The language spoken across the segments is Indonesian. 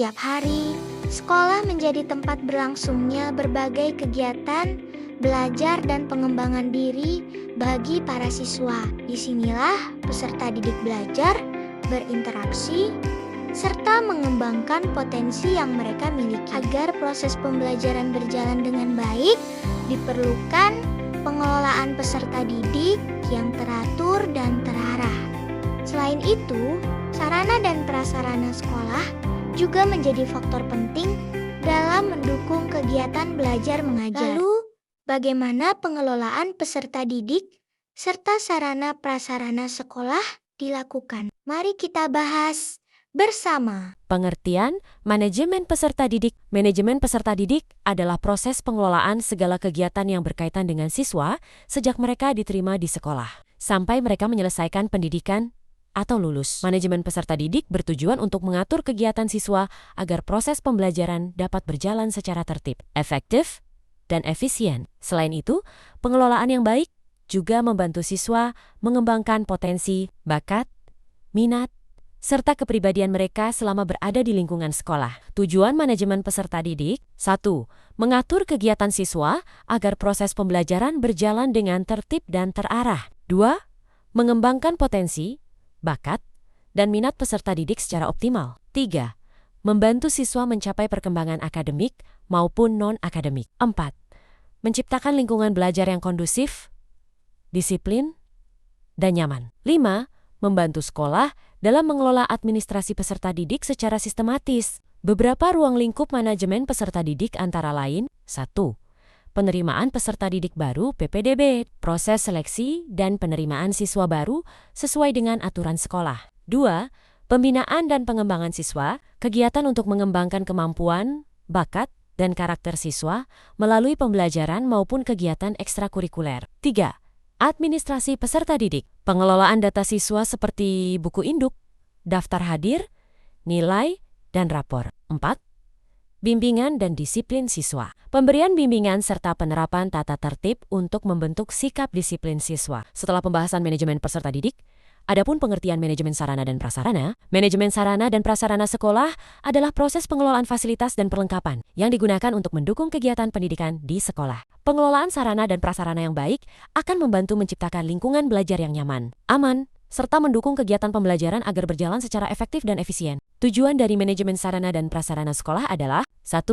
Setiap hari, sekolah menjadi tempat berlangsungnya berbagai kegiatan, belajar dan pengembangan diri bagi para siswa. Disinilah peserta didik belajar, berinteraksi, serta mengembangkan potensi yang mereka miliki. Agar proses pembelajaran berjalan dengan baik, diperlukan pengelolaan peserta didik yang teratur dan terarah. Selain itu, sarana dan prasarana sekolah juga menjadi faktor penting dalam mendukung kegiatan belajar mengajar. Lalu, bagaimana pengelolaan peserta didik serta sarana prasarana sekolah dilakukan? Mari kita bahas bersama. Pengertian manajemen peserta didik. Manajemen peserta didik adalah proses pengelolaan segala kegiatan yang berkaitan dengan siswa sejak mereka diterima di sekolah sampai mereka menyelesaikan pendidikan atau lulus. Manajemen peserta didik bertujuan untuk mengatur kegiatan siswa agar proses pembelajaran dapat berjalan secara tertib, efektif, dan efisien. Selain itu, pengelolaan yang baik juga membantu siswa mengembangkan potensi, bakat, minat, serta kepribadian mereka selama berada di lingkungan sekolah. Tujuan manajemen peserta didik: 1. Mengatur kegiatan siswa agar proses pembelajaran berjalan dengan tertib dan terarah. 2. Mengembangkan potensi, bakat, dan minat peserta didik secara optimal. 3. Membantu siswa mencapai perkembangan akademik maupun non-akademik. 4. Menciptakan lingkungan belajar yang kondusif, disiplin, dan nyaman. 5. Membantu sekolah dalam mengelola administrasi peserta didik secara sistematis. Beberapa ruang lingkup manajemen peserta didik antara lain: 1. Penerimaan peserta didik baru (PPDB), proses seleksi dan penerimaan siswa baru sesuai dengan aturan sekolah. 2. Pembinaan dan pengembangan siswa, kegiatan untuk mengembangkan kemampuan, bakat, dan karakter siswa melalui pembelajaran maupun kegiatan ekstrakurikuler. 3. Administrasi peserta didik, pengelolaan data siswa seperti buku induk, daftar hadir, nilai, dan rapor. 4. Bimbingan dan disiplin siswa, pemberian bimbingan serta penerapan tata tertib untuk membentuk sikap disiplin siswa. Setelah pembahasan manajemen peserta didik, adapun pengertian manajemen sarana dan prasarana. Manajemen sarana dan prasarana sekolah adalah proses pengelolaan fasilitas dan perlengkapan yang digunakan untuk mendukung kegiatan pendidikan di sekolah. Pengelolaan sarana dan prasarana yang baik akan membantu menciptakan lingkungan belajar yang nyaman, aman, serta mendukung kegiatan pembelajaran agar berjalan secara efektif dan efisien. Tujuan dari manajemen sarana dan prasarana sekolah adalah: 1.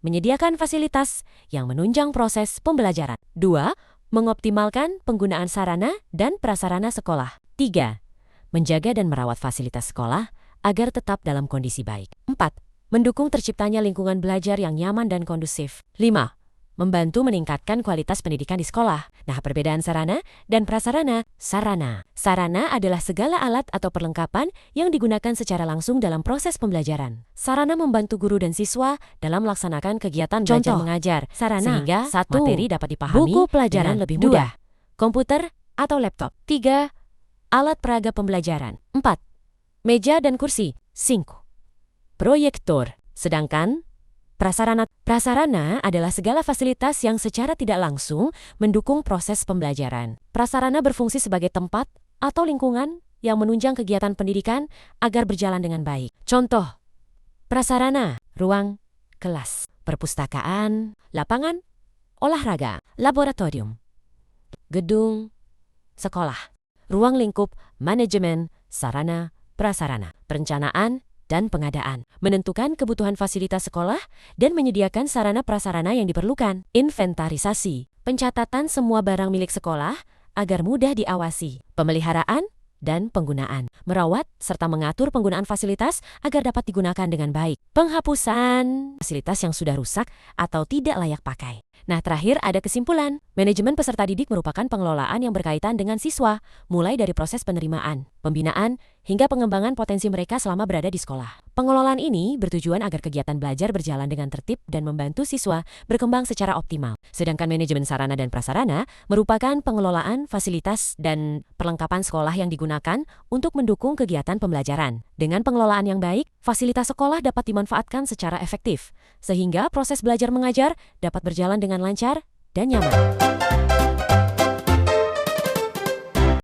Menyediakan fasilitas yang menunjang proses pembelajaran. 2. Mengoptimalkan penggunaan sarana dan prasarana sekolah. 3. Menjaga dan merawat fasilitas sekolah agar tetap dalam kondisi baik. 4. Mendukung terciptanya lingkungan belajar yang nyaman dan kondusif. 5. Membantu meningkatkan kualitas pendidikan di sekolah. Nah, perbedaan sarana dan prasarana. Sarana adalah segala alat atau perlengkapan yang digunakan secara langsung dalam proses pembelajaran. Sarana membantu guru dan siswa dalam melaksanakan kegiatan belajar mengajar, sehingga materi dapat dipahami buku pelajaran lebih mudah. 2. Komputer atau laptop. 3. Alat peraga pembelajaran. 4. Meja dan kursi. 5. Proyektor. Sedangkan prasarana adalah segala fasilitas yang secara tidak langsung mendukung proses pembelajaran. Prasarana berfungsi sebagai tempat atau lingkungan yang menunjang kegiatan pendidikan agar berjalan dengan baik. Contoh: prasarana, ruang kelas, perpustakaan, lapangan olahraga, laboratorium, gedung sekolah. Ruang lingkup manajemen sarana prasarana, perencanaan dan pengadaan, menentukan kebutuhan fasilitas sekolah dan menyediakan sarana prasarana yang diperlukan. Inventarisasi, pencatatan semua barang milik sekolah agar mudah diawasi. Pemeliharaan dan penggunaan, merawat serta mengatur penggunaan fasilitas agar dapat digunakan dengan baik. Penghapusan fasilitas yang sudah rusak atau tidak layak pakai. Nah, terakhir ada kesimpulan. Manajemen peserta didik merupakan pengelolaan yang berkaitan dengan siswa, mulai dari proses penerimaan, pembinaan, hingga pengembangan potensi mereka selama berada di sekolah. Pengelolaan ini bertujuan agar kegiatan belajar berjalan dengan tertib dan membantu siswa berkembang secara optimal. Sedangkan manajemen sarana dan prasarana merupakan pengelolaan fasilitas dan perlengkapan sekolah yang digunakan untuk mendukung kegiatan pembelajaran. Dengan pengelolaan yang baik, fasilitas sekolah dapat dimanfaatkan secara efektif, sehingga proses belajar mengajar dapat berjalan dengan lancar dan nyaman.